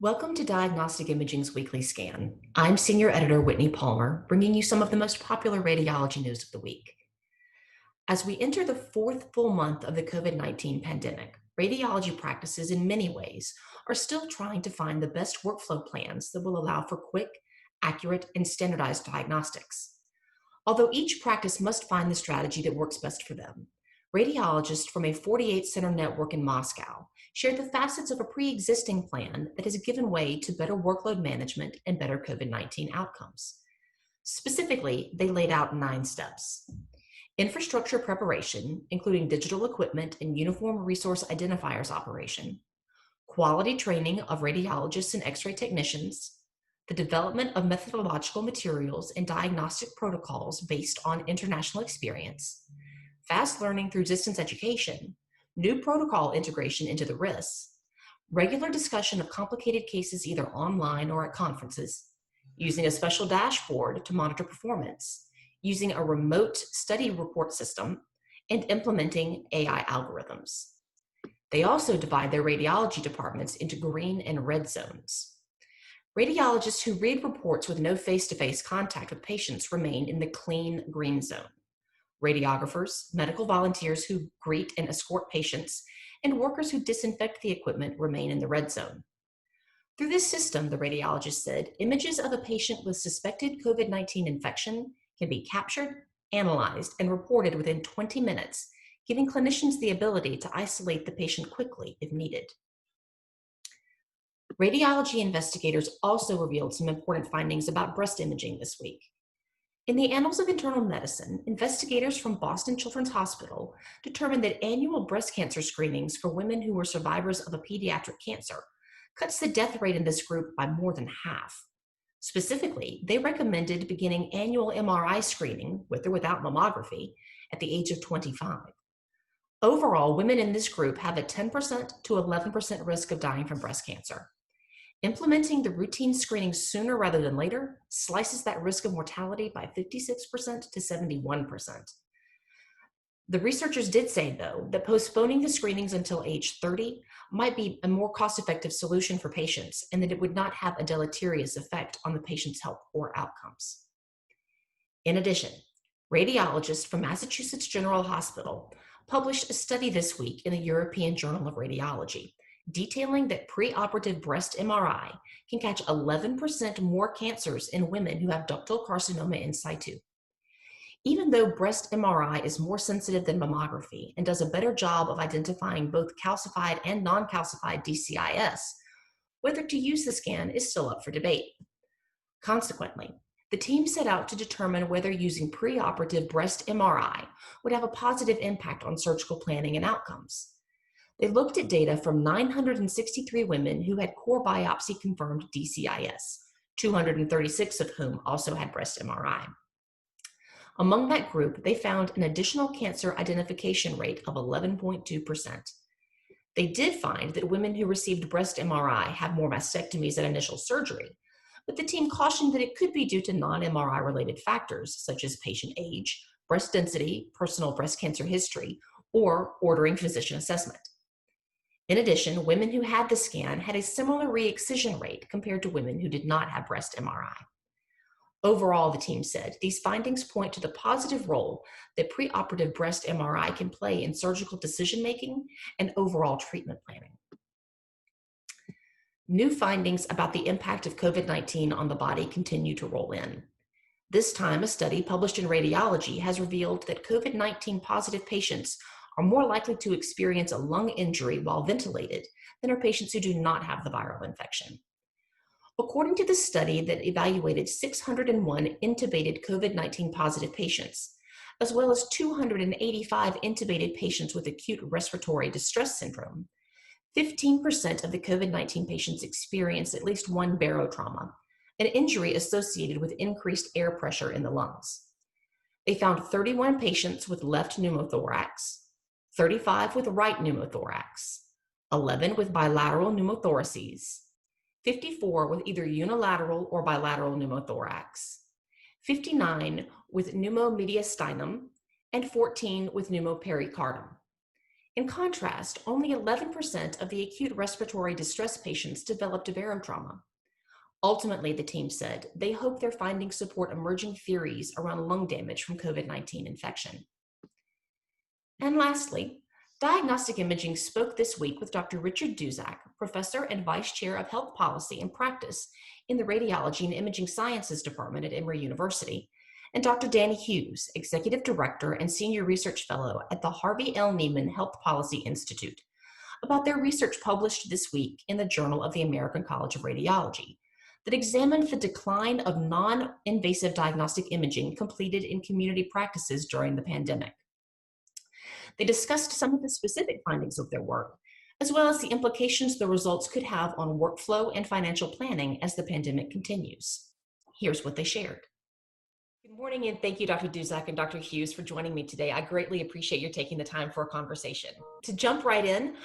Welcome to Diagnostic Imaging's Weekly Scan. I'm Senior Editor Whitney Palmer, bringing you some of the most popular radiology news of the week. As we enter the fourth full month of the COVID-19 pandemic, radiology practices in many ways are still trying to find the best workflow plans that will allow for quick, accurate, and standardized diagnostics. Although each practice must find the strategy that works best for them, radiologists from a 48-center network in Moscow shared the facets of a pre-existing plan that has given way to better workload management and better COVID-19 outcomes. Specifically, they laid out 9 steps. Infrastructure preparation, including digital equipment and uniform resource identifiers operation, quality training of radiologists and X-ray technicians, the development of methodological materials and diagnostic protocols based on international experience, fast learning through distance education, new protocol integration into the RIS, regular discussion of complicated cases either online or at conferences, using a special dashboard to monitor performance, using a remote study report system, and implementing AI algorithms. They also divide their radiology departments into green and red zones. Radiologists who read reports with no face-to-face contact with patients remain in the clean green zone. Radiographers, medical volunteers who greet and escort patients, and workers who disinfect the equipment remain in the red zone. Through this system, the radiologist said, images of a patient with suspected COVID-19 infection can be captured, analyzed, and reported within 20 minutes, giving clinicians the ability to isolate the patient quickly if needed. Radiology investigators also revealed some important findings about breast imaging this week. In the Annals of Internal Medicine, investigators from Boston Children's Hospital determined that annual breast cancer screenings for women who were survivors of a pediatric cancer cuts the death rate in this group by more than half. Specifically, they recommended beginning annual MRI screening, with or without mammography, at the age of 25. Overall, women in this group have a 10% to 11% risk of dying from breast cancer. Implementing the routine screening sooner rather than later slices that risk of mortality by 56% to 71%. The researchers did say, though, that postponing the screenings until age 30 might be a more cost-effective solution for patients and that it would not have a deleterious effect on the patient's health or outcomes. In addition, radiologists from Massachusetts General Hospital published a study this week in the European Journal of Radiology, detailing that preoperative breast MRI can catch 11% more cancers in women who have ductal carcinoma in situ. Even though breast MRI is more sensitive than mammography and does a better job of identifying both calcified and non-calcified DCIS, whether to use the scan is still up for debate. Consequently, the team set out to determine whether using preoperative breast MRI would have a positive impact on surgical planning and outcomes. They looked at data from 963 women who had core biopsy-confirmed DCIS, 236 of whom also had breast MRI. Among that group, they found an additional cancer identification rate of 11.2%. They did find that women who received breast MRI have more mastectomies at initial surgery, but the team cautioned that it could be due to non-MRI related factors such as patient age, breast density, personal breast cancer history, or ordering physician assessment. In addition, women who had the scan had a similar re-excision rate compared to women who did not have breast MRI. Overall, the team said, these findings point to the positive role that preoperative breast MRI can play in surgical decision-making and overall treatment planning. New findings about the impact of COVID-19 on the body continue to roll in. This time, a study published in Radiology has revealed that COVID-19 positive patients are more likely to experience a lung injury while ventilated than are patients who do not have the viral infection. According to the study that evaluated 601 intubated COVID-19 positive patients, as well as 285 intubated patients with acute respiratory distress syndrome, 15% of the COVID-19 patients experienced at least one barotrauma, an injury associated with increased air pressure in the lungs. They found 31 patients with left pneumothorax, 35 with right pneumothorax, 11 with bilateral pneumothoraces, 54 with either unilateral or bilateral pneumothorax, 59 with pneumomediastinum, and 14 with pneumopericardium. In contrast, only 11% of the acute respiratory distress patients developed a barotrauma. Ultimately, the team said, they hope their findings support emerging theories around lung damage from COVID-19 infection. And lastly, Diagnostic Imaging spoke this week with Dr. Richard Duzak, Professor and Vice Chair of Health Policy and Practice in the Radiology and Imaging Sciences Department at Emory University, and Dr. Danny Hughes, Executive Director and Senior Research Fellow at the Harvey L. Neiman Health Policy Institute, about their research published this week in the Journal of the American College of Radiology that examined the decline of non-invasive diagnostic imaging completed in community practices during the pandemic. They discussed some of the specific findings of their work, as well as the implications the results could have on workflow and financial planning as the pandemic continues. Here's what they shared. Good morning, and thank you, Dr. Duzak and Dr. Hughes, for joining me today. I greatly appreciate your taking the time for a conversation. To jump right in,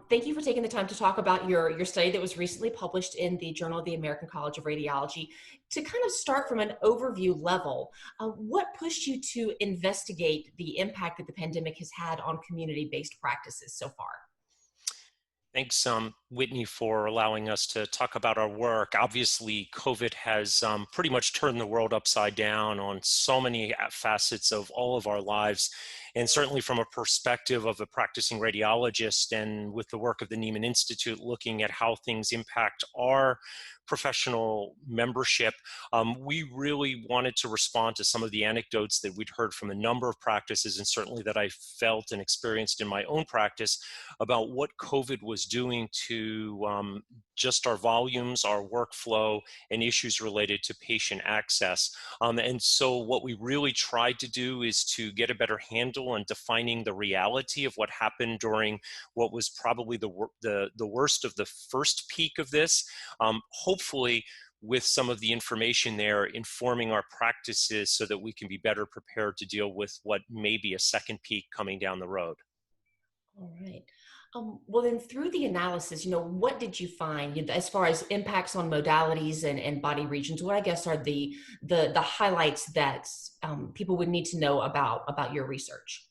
thank you for taking the time to talk about your study that was recently published in the Journal of the American College of Radiology. To kind of start from an overview level, what pushed you to investigate the impact that the pandemic has had on community-based practices so far? Thanks, Whitney, for allowing us to talk about our work. Obviously, COVID has pretty much turned the world upside down on so many facets of all of our lives. And certainly from a perspective of a practicing radiologist and with the work of the Neiman Institute, looking at how things impact our professional membership, we really wanted to respond to some of the anecdotes that we'd heard from a number of practices, and certainly that I felt and experienced in my own practice, about what COVID was doing to just our volumes, our workflow, and issues related to patient access. And so what we really tried to do is to get a better handle on defining the reality of what happened during what was probably the worst of the first peak of this. Hopefully, with some of the information there informing our practices so that we can be better prepared to deal with what may be a second peak coming down the road. All right. Well, then through the analysis, what did you find as far as impacts on modalities and body regions? What I guess are the highlights that people would need to know about your research?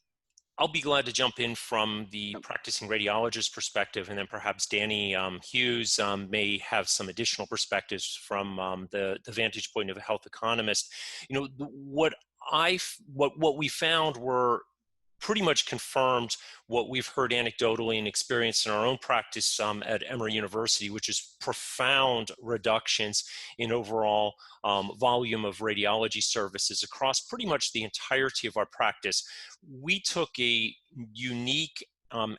I'll be glad to jump in from the practicing radiologist perspective, and then perhaps Danny Hughes may have some additional perspectives from the vantage point of a health economist. What we found were pretty much confirmed what we've heard anecdotally and experienced in our own practice at Emory University, which is profound reductions in overall volume of radiology services across pretty much the entirety of our practice. We took a unique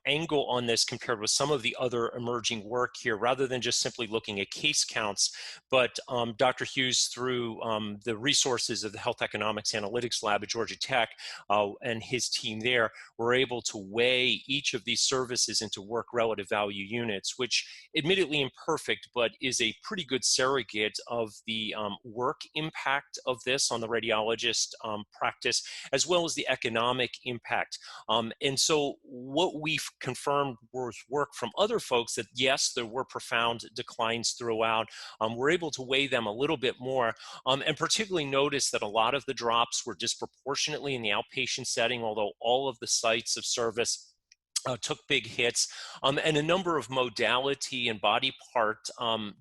angle on this compared with some of the other emerging work here, rather than just simply looking at case counts. But Dr. Hughes, through the resources of the Health Economics Analytics Lab at Georgia Tech and his team there, were able to weigh each of these services into work relative value units, which admittedly imperfect, but is a pretty good surrogate of the work impact of this on the radiologist practice, as well as the economic impact. And so what we've confirmed was work from other folks that, yes, there were profound declines throughout. We're able to weigh them a little bit more, and particularly notice that a lot of the drops were disproportionately in the outpatient setting, although all of the sites of service took big hits, and a number of modality and body part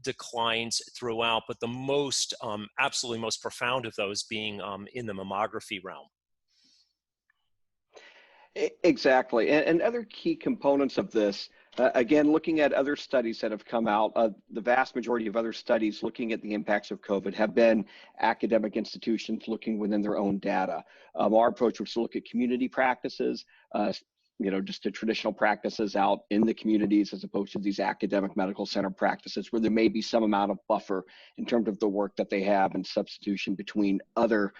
declines throughout, but the most, absolutely most profound of those being in the mammography realm. Exactly. And other key components of this, again, looking at other studies that have come out, the vast majority of other studies looking at the impacts of COVID have been academic institutions looking within their own data. Our approach was to look at community practices, just the traditional practices out in the communities, as opposed to these academic medical center practices where there may be some amount of buffer in terms of the work that they have and substitution between other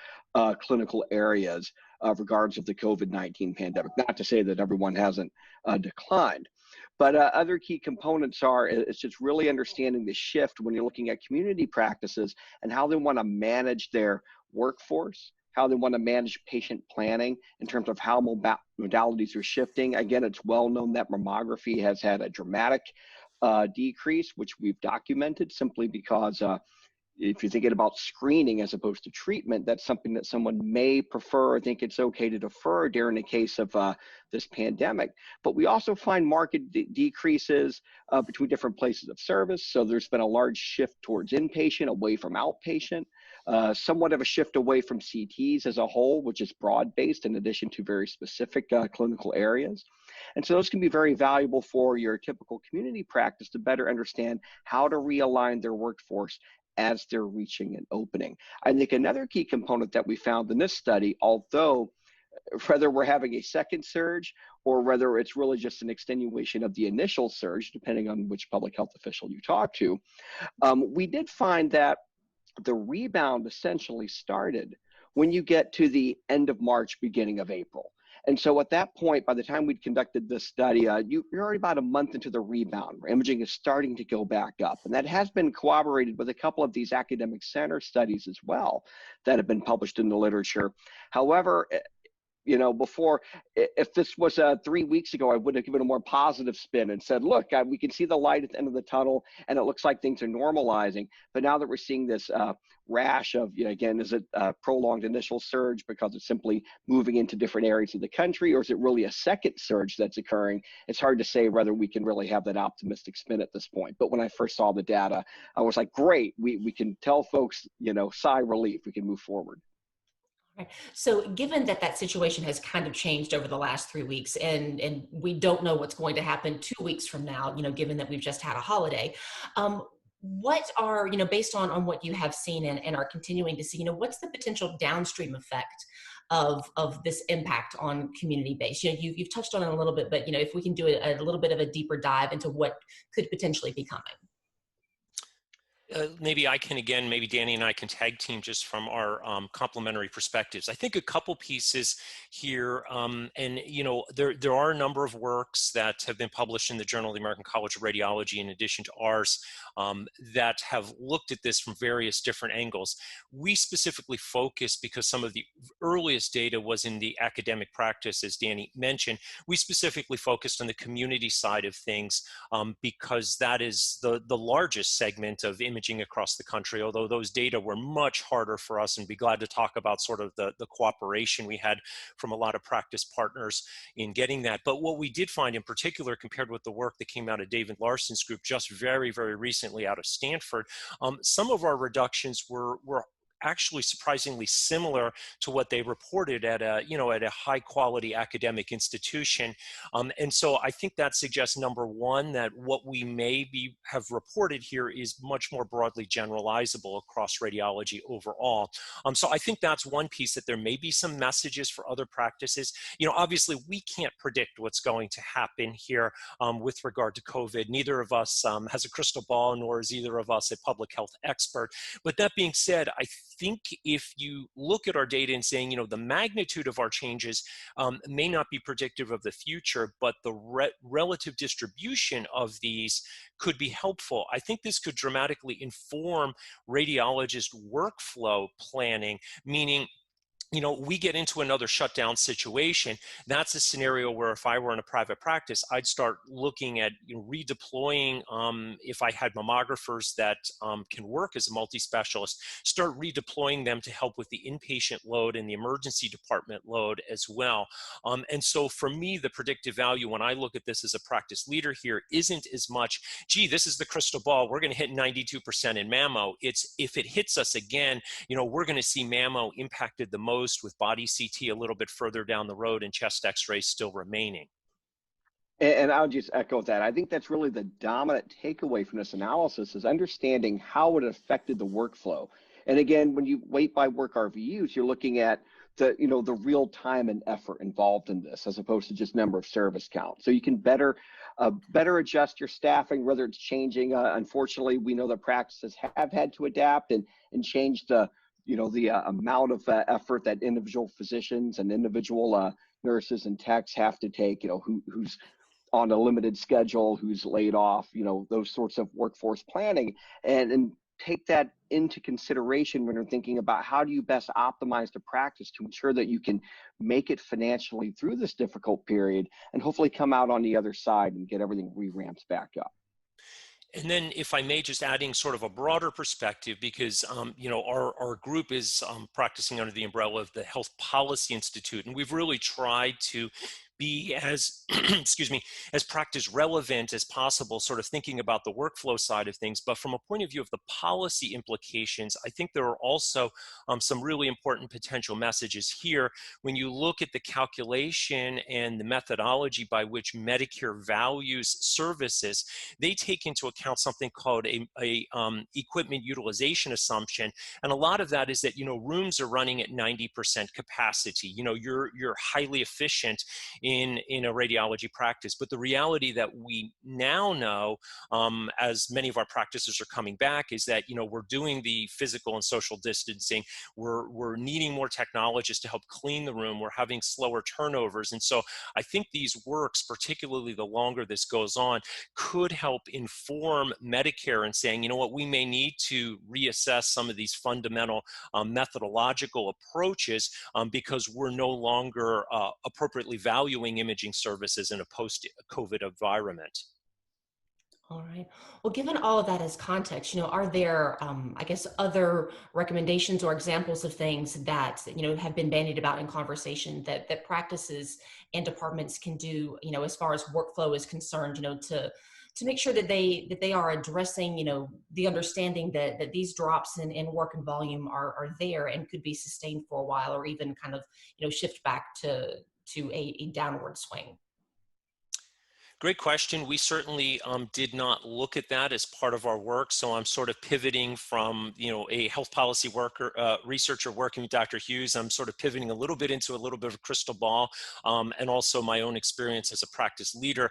clinical areas regards of the COVID-19 pandemic. Not to say that everyone hasn't declined, but other key components are, it's just really understanding the shift when you're looking at community practices and how they want to manage their workforce, how they want to manage patient planning in terms of how modalities are shifting. Again, it's well known that mammography has had a dramatic decrease, which we've documented simply because if you're thinking about screening as opposed to treatment, that's something that someone may prefer or think it's okay to defer during the case of this pandemic. But we also find market decreases between different places of service. So there's been a large shift towards inpatient, away from outpatient, somewhat of a shift away from CTs as a whole, which is broad-based in addition to very specific clinical areas. And so those can be very valuable for your typical community practice to better understand how to realign their workforce as they're reaching an opening. I think another key component that we found in this study, although whether we're having a second surge or whether it's really just an extenuation of the initial surge, depending on which public health official you talk to, we did find that the rebound essentially started when you get to the end of March, beginning of April. And so at that point, by the time we'd conducted this study, you're already about a month into the rebound where imaging is starting to go back up. And that has been corroborated with a couple of these academic center studies as well that have been published in the literature. However, before, if this was 3 weeks ago, I would have given a more positive spin and said, look, we can see the light at the end of the tunnel and it looks like things are normalizing. But now that we're seeing this rash of, again, is it a prolonged initial surge because it's simply moving into different areas of the country, or is it really a second surge that's occurring? It's hard to say whether we can really have that optimistic spin at this point. But when I first saw the data, I was like, great, we can tell folks, sigh relief, we can move forward. Right. So given that situation has kind of changed over the last 3 weeks and we don't know what's going to happen 2 weeks from now, given that we've just had a holiday, what are, based on what you have seen and are continuing to see, what's the potential downstream effect of this impact on community base? You've touched on it a little bit, but, if we can do a little bit of a deeper dive into what could potentially be coming. Maybe I can, again, maybe Danny and I can tag team just from our complementary perspectives. I think a couple pieces here, and there are a number of works that have been published in the Journal of the American College of Radiology in addition to ours that have looked at this from various different angles. We specifically focus, because some of the earliest data was in the academic practice, as Danny mentioned, we specifically focused on the community side of things because that is the largest segment of imaging across the country, although those data were much harder for us, and be glad to talk about sort of the cooperation we had from a lot of practice partners in getting that. But what we did find in particular, compared with the work that came out of David Larson's group just very, very recently out of Stanford, some of our reductions were actually surprisingly similar to what they reported at a high quality academic institution. And so I think that suggests, number one, that what we have reported here is much more broadly generalizable across radiology overall. So I think that's one piece, that there may be some messages for other practices. Obviously we can't predict what's going to happen here with regard to COVID. Neither of us has a crystal ball, nor is either of us a public health expert. But that being said, I think if you look at our data and saying, the magnitude of our changes may not be predictive of the future, but the relative distribution of these could be helpful. I think this could dramatically inform radiologist workflow planning, meaning, we get into another shutdown situation. That's a scenario where if I were in a private practice, I'd start looking at redeploying, if I had mammographers that can work as a multi-specialist, start redeploying them to help with the inpatient load and the emergency department load as well. And so for me, the predictive value when I look at this as a practice leader here isn't as much, gee, this is the crystal ball, we're going to hit 92% in mammo. It's, if it hits us again, we're going to see mammo impacted the most, with body CT a little bit further down the road and chest x-rays still remaining. And I'll just echo that. I think that's really the dominant takeaway from this analysis, is understanding how it affected the workflow. And again, when you weight by work RVUs, you're looking at the real time and effort involved in this, as opposed to just number of service count. So you can better adjust your staffing, whether it's changing. Unfortunately, we know that practices have had to adapt and change the amount of effort that individual physicians and individual nurses and techs have to take, who's on a limited schedule, who's laid off, those sorts of workforce planning, and take that into consideration when you're thinking about how do you best optimize the practice to ensure that you can make it financially through this difficult period and hopefully come out on the other side and get everything re-ramped back up. And then, if I may, just adding sort of a broader perspective, because our group is practicing under the umbrella of the Health Policy Institute, and we've really tried to be as excuse me, as practice relevant as possible, sort of thinking about the workflow side of things. But from a point of view of the policy implications, I think there are also some really important potential messages here. When you look at the calculation and the methodology by which Medicare values services, they take into account something called a equipment utilization assumption, and a lot of that is that rooms are running at 90% capacity. You're highly efficient in a radiology practice, but the reality that we now know, as many of our practices are coming back, is that we're doing the physical and social distancing. We're needing more technologists to help clean the room. We're having slower turnovers, and so I think these works, particularly the longer this goes on, could help inform Medicare in saying, what, we may need to reassess some of these fundamental methodological approaches because we're no longer appropriately valuing imaging services in a post-COVID environment. All right. Well, given all of that as context, are there, I guess, other recommendations or examples of things that, have been bandied about in conversation that practices and departments can do, as far as workflow is concerned, to make sure that they are addressing, the understanding that these drops in work and volume are there and could be sustained for a while, or even kind of, shift back to a downward swing? Great question. We certainly did not look at that as part of our work. So I'm sort of pivoting from, a health policy researcher working with Dr. Hughes. I'm sort of pivoting a little bit into a little bit of a crystal ball, and also my own experience as a practice leader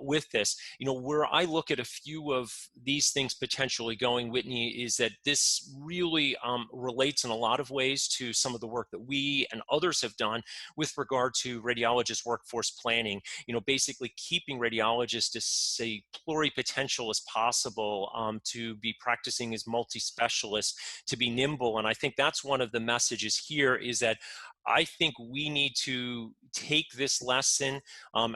with this. Where I look at a few of these things potentially going, Whitney, is that this really relates in a lot of ways to some of the work that we and others have done with regard to radiologist workforce planning. Basically keeping radiologists as pluripotential as possible, to be practicing as multi-specialists, to be nimble. And I think that's one of the messages here, is that I think we need to take this lesson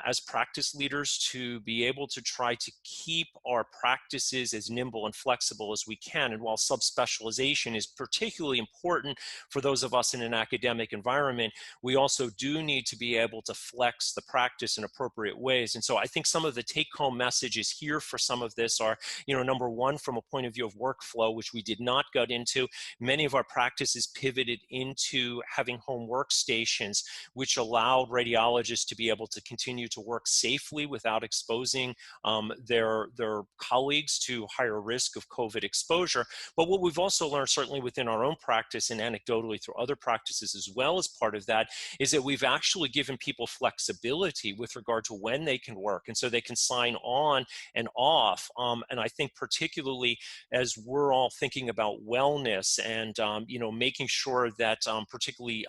as practice leaders to be able to try to keep our practices as nimble and flexible as we can. And while subspecialization is particularly important for those of us in an academic environment, we also do need to be able to flex the practice in appropriate ways. And so I think some of the take-home messages here for some of this are, number one, from a point of view of workflow, which we did not get into, many of our practices pivoted into having home workstations, which allowed radiologists to be able to continue to work safely without exposing their colleagues to higher risk of COVID exposure. But what we've also learned, certainly within our own practice and anecdotally through other practices as well as part of that, is that we've actually given people flexibility with regard to when they can work. And so they can sign on and off. And I think particularly as we're all thinking about wellness and, making sure that particularly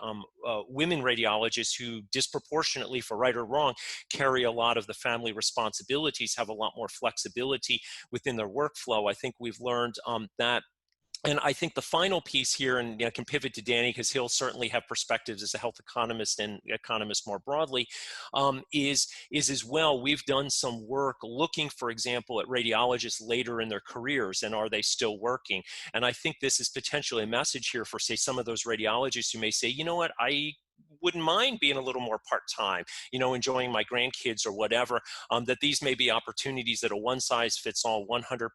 women radiologists who disproportionately, for right or wrong, carry a lot of the family responsibilities, have a lot more flexibility within their workflow. I think we've learned that. And I think the final piece here, and I can pivot to Danny because he'll certainly have perspectives as a health economist and economist more broadly, is as well, we've done some work looking, for example, at radiologists later in their careers and are they still working? And I think this is potentially a message here for, say, some of those radiologists who may say, you know what, I wouldn't mind being a little more part-time, enjoying my grandkids or whatever, that these may be opportunities that a one-size-fits-all 100%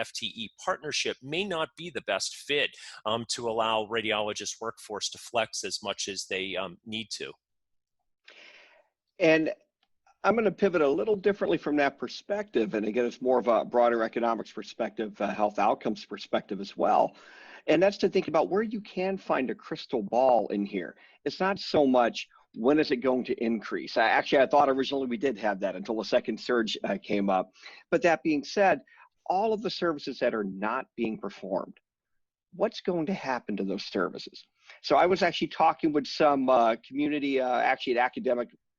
FTE partnership may not be the best fit to allow radiologist workforce to flex as much as they need to. And I'm going to pivot a little differently from that perspective. And again, it's more of a broader economics perspective, health outcomes perspective as well. And that's to think about where you can find a crystal ball in here. It's not so much when is it going to increase. I thought originally we did have that until the second surge came up. But that being said, all of the services that are not being performed, what's going to happen to those services? So I was actually talking with some community,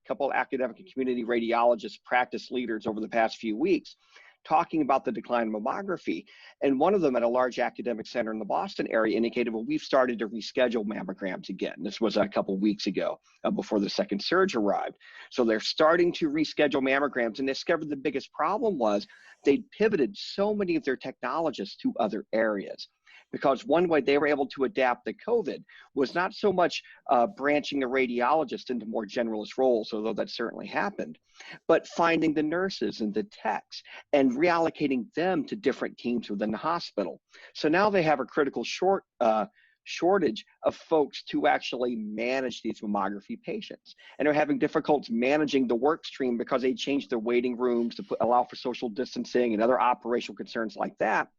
couple academic and community radiologist practice leaders over the past few weeks, talking about the decline in mammography. And one of them at a large academic center in the Boston area indicated, well, we've started to reschedule mammograms again. This was a couple weeks ago before the second surge arrived. So they're starting to reschedule mammograms, and discovered the biggest problem was they'd pivoted so many of their technologists to other areas. Because one way they were able to adapt to COVID was not so much branching the radiologist into more generalist roles, although that certainly happened, but finding the nurses and the techs and reallocating them to different teams within the hospital. So now they have a critical shortage of folks to actually manage these mammography patients, and are having difficulty managing the work stream because they changed their waiting rooms to allow for social distancing and other operational concerns like that,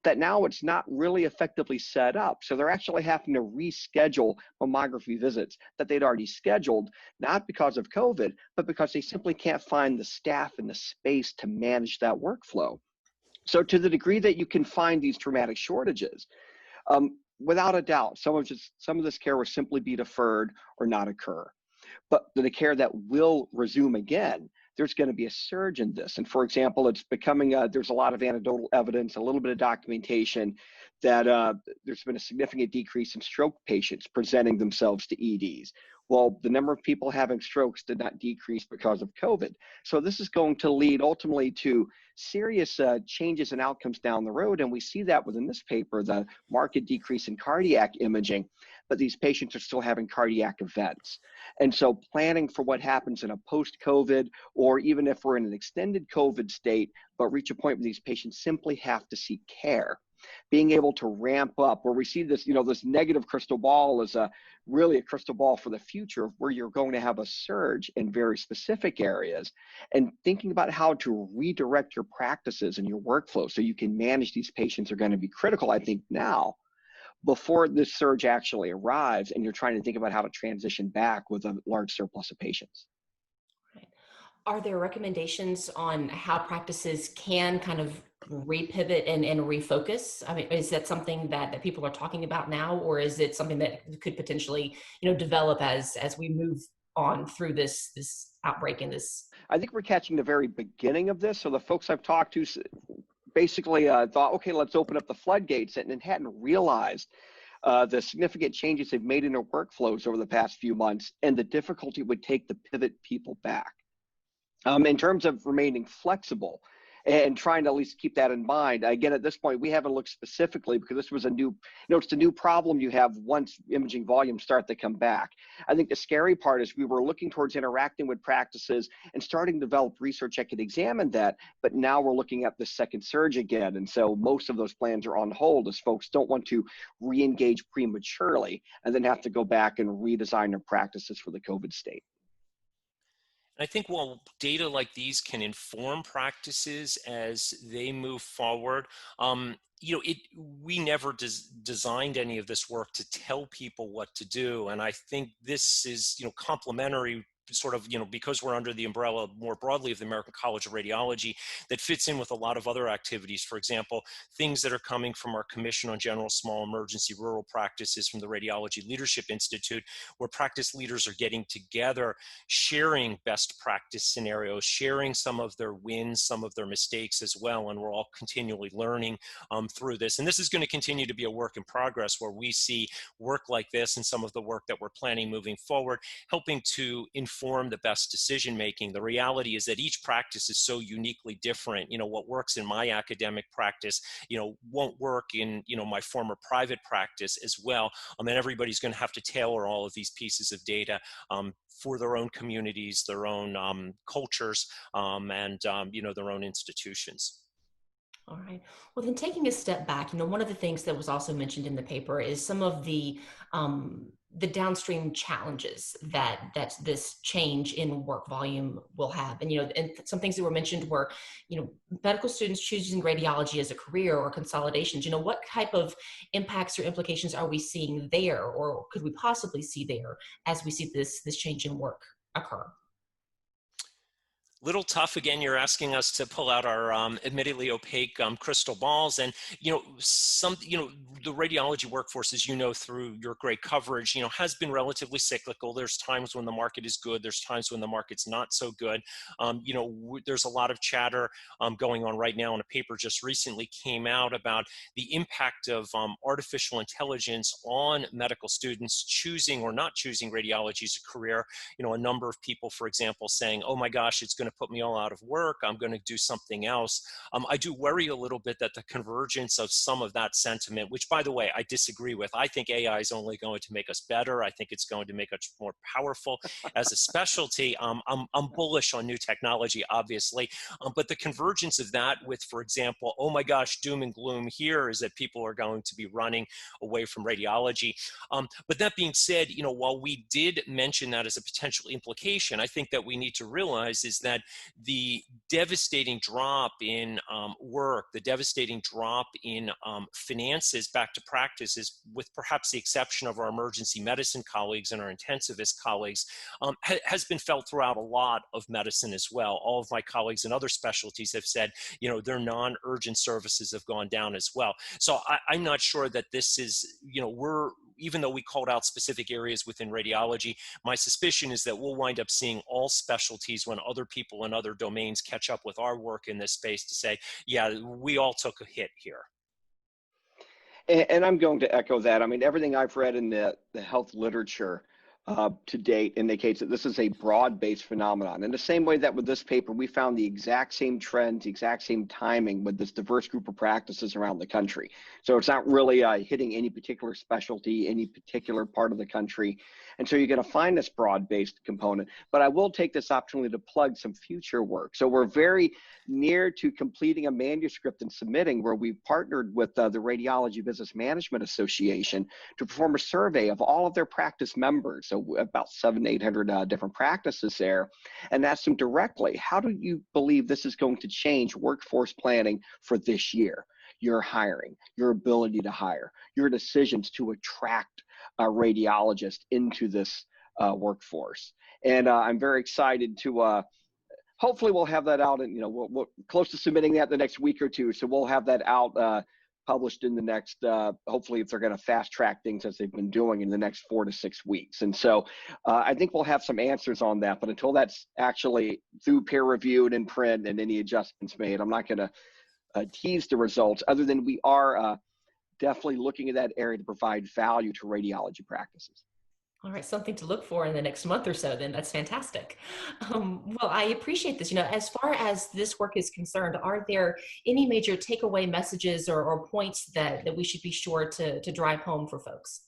that now it's not really effectively set up. So they're actually having to reschedule mammography visits that they'd already scheduled, not because of COVID, but because they simply can't find the staff and the space to manage that workflow. So to the degree that you can find these dramatic shortages, without a doubt, some of this care will simply be deferred or not occur. But the care that will resume again, there's going to be a surge in this. And for example, it's becoming, there's a lot of anecdotal evidence, a little bit of documentation that there's been a significant decrease in stroke patients presenting themselves to EDs. Well, the number of people having strokes did not decrease because of COVID. So this is going to lead ultimately to serious changes in outcomes down the road. And we see that within this paper, the marked decrease in cardiac imaging, but these patients are still having cardiac events. And so planning for what happens in a post-COVID, or even if we're in an extended COVID state, but reach a point where these patients simply have to seek care. Being able to ramp up, where we see this, this negative crystal ball is really a crystal ball for the future, where you're going to have a surge in very specific areas, and thinking about how to redirect your practices and your workflow so you can manage these patients are going to be critical, I think, now, before this surge actually arrives, and you're trying to think about how to transition back with a large surplus of patients. Are there recommendations on how practices can kind of repivot and refocus? I mean, is that something that people are talking about now, or is it something that could potentially, develop as we move on through this outbreak and this? I think we're catching the very beginning of this. So the folks I've talked to basically thought, okay, let's open up the floodgates, and hadn't realized the significant changes they've made in their workflows over the past few months, and the difficulty it would take to pivot people back. In terms of remaining flexible and trying to at least keep that in mind. Again, at this point, we haven't looked specifically because this was it's a new problem you have once imaging volumes start to come back. I think the scary part is we were looking towards interacting with practices and starting to develop research that could examine that, but now we're looking at the second surge again. And so most of those plans are on hold, as folks don't want to re-engage prematurely and then have to go back and redesign their practices for the COVID state. I think while data like these can inform practices as they move forward, we never designed any of this work to tell people what to do. And I think this is, complementary sort of, because we're under the umbrella more broadly of the American College of Radiology, that fits in with a lot of other activities. For example, things that are coming from our Commission on General Small Emergency Rural Practices from the Radiology Leadership Institute, where practice leaders are getting together, sharing best practice scenarios, sharing some of their wins, some of their mistakes as well. And we're all continually learning through this. And this is going to continue to be a work in progress, where we see work like this and some of the work that we're planning moving forward, helping to inform the best decision making. The reality is that each practice is so uniquely different. What works in my academic practice, won't work in, my former private practice as well. And everybody's going to have to tailor all of these pieces of data for their own communities, their own cultures, and their own institutions. All right. Well, then taking a step back, one of the things that was also mentioned in the paper is some of the downstream challenges that this change in work volume will have. And some things that were mentioned were, medical students choosing radiology as a career, or consolidations. What type of impacts or implications are we seeing there, or could we possibly see there as we see this change in work occur? Little tough. Again, you're asking us to pull out our admittedly opaque crystal balls, and the radiology workforce, as you know through your great coverage, has been relatively cyclical. There's times when the market is good. There's times when the market's not so good. There's a lot of chatter going on right now, and a paper just recently came out about the impact of artificial intelligence on medical students choosing or not choosing radiology as a career. A number of people, for example, saying, "Oh my gosh, it's going to put me all out of work. I'm going to do something else." I do worry a little bit that the convergence of some of that sentiment, which, by the way, I disagree with. I think AI is only going to make us better. I think it's going to make us more powerful as a specialty. I'm bullish on new technology, obviously, but the convergence of that with, for example, oh my gosh, doom and gloom here is that people are going to be running away from radiology. But that being said, while we did mention that as a potential implication, I think that we need to realize is that the devastating drop in work, the devastating drop in finances back to practice is, with perhaps the exception of our emergency medicine colleagues and our intensivist colleagues, has been felt throughout a lot of medicine as well. All of my colleagues in other specialties have said, their non-urgent services have gone down as well. So I'm not sure that this is, even though we called out specific areas within radiology, my suspicion is that we'll wind up seeing all specialties when other people in other domains catch up with our work in this space to say, yeah, we all took a hit here. And I'm going to echo that. I mean, everything I've read in the health literature to date indicates that this is a broad-based phenomenon. In the same way that with this paper, we found the exact same trends, the exact same timing with this diverse group of practices around the country. So it's not really hitting any particular specialty, any particular part of the country. And so you're going to find this broad-based component. But I will take this opportunity to plug some future work. So we're very near to completing a manuscript and submitting, where we've partnered with the Radiology Business Management Association to perform a survey of all of their practice members. So about 700-800 different practices there, and ask them directly, how do you believe this is going to change workforce planning for this year? Your hiring, your ability to hire, your decisions to attract a radiologist into this workforce. And I'm very excited to hopefully we'll have that out, and we're close to submitting that the next week or two. So we'll have that out published in the next, hopefully, if they're going to fast track things as they've been doing, in the next 4 to 6 weeks. And so I think we'll have some answers on that. But until that's actually through peer reviewed and print and any adjustments made, I'm not going to tease the results, other than we are definitely looking at that area to provide value to radiology practices. All right, something to look for in the next month or so, then. That's fantastic. Well, I appreciate this. As far as this work is concerned, are there any major takeaway messages or points that we should be sure to drive home for folks?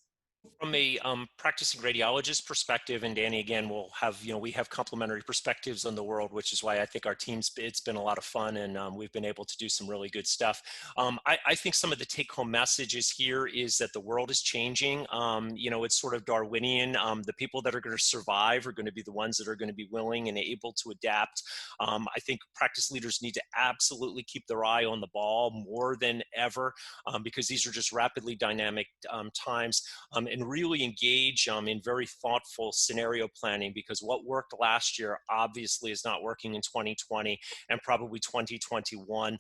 From a practicing radiologist perspective, and Danny, again, we'll have, we have complementary perspectives on the world, which is why I think our team's, it's been a lot of fun, and we've been able to do some really good stuff. I think some of the take-home messages here is that the world is changing. It's sort of Darwinian. The people that are going to survive are going to be the ones that are going to be willing and able to adapt. I think practice leaders need to absolutely keep their eye on the ball more than ever, because these are just rapidly dynamic times, and really engage in very thoughtful scenario planning, because what worked last year obviously is not working in 2020 and probably 2021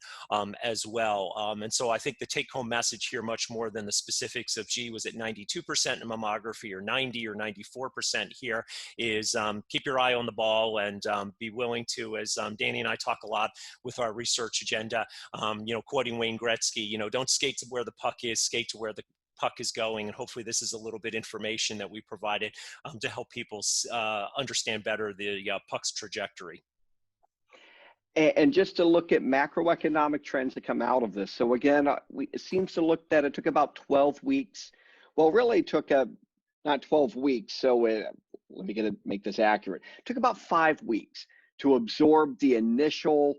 as well. And so I think the take-home message here, much more than the specifics of, gee, was it 92% in mammography or 90 or 94% here, is keep your eye on the ball and be willing to, as Danny and I talk a lot with our research agenda, quoting Wayne Gretzky, don't skate to where the puck is, skate to where the puck is going. And hopefully this is a little bit information that we provided to help people understand better the puck's trajectory. And just to look at macroeconomic trends that come out of this. So again, it seems to look that it took about 12 weeks. Well, really it took not 12 weeks. So let me make this accurate. It took about 5 weeks to absorb the initial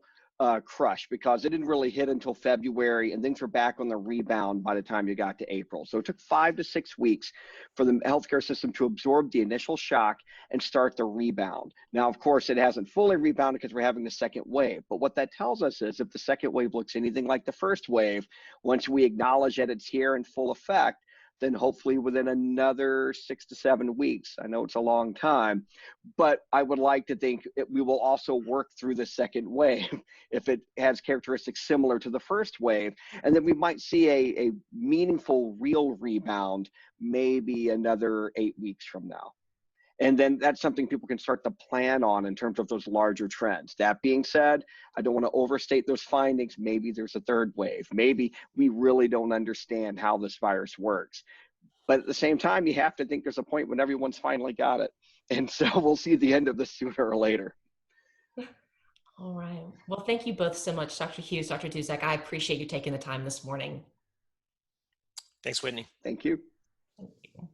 crush, because it didn't really hit until February, and things were back on the rebound by the time you got to April. So it took 5 to 6 weeks for the healthcare system to absorb the initial shock and start the rebound. Now, of course, it hasn't fully rebounded because we're having the second wave. But what that tells us is, if the second wave looks anything like the first wave, once we acknowledge that it's here in full effect, then hopefully within another 6 to 7 weeks. I know it's a long time, but I would like to think we will also work through the second wave if it has characteristics similar to the first wave. And then we might see a meaningful, real rebound maybe another 8 weeks from now. And then that's something people can start to plan on in terms of those larger trends. That being said, I don't want to overstate those findings. Maybe there's a third wave. Maybe we really don't understand how this virus works. But at the same time, you have to think there's a point when everyone's finally got it. And so we'll see the end of this sooner or later. All right. Well, thank you both so much, Dr. Hughes, Dr. Duzek. I appreciate you taking the time this morning. Thanks, Whitney. Thank you. Thank you.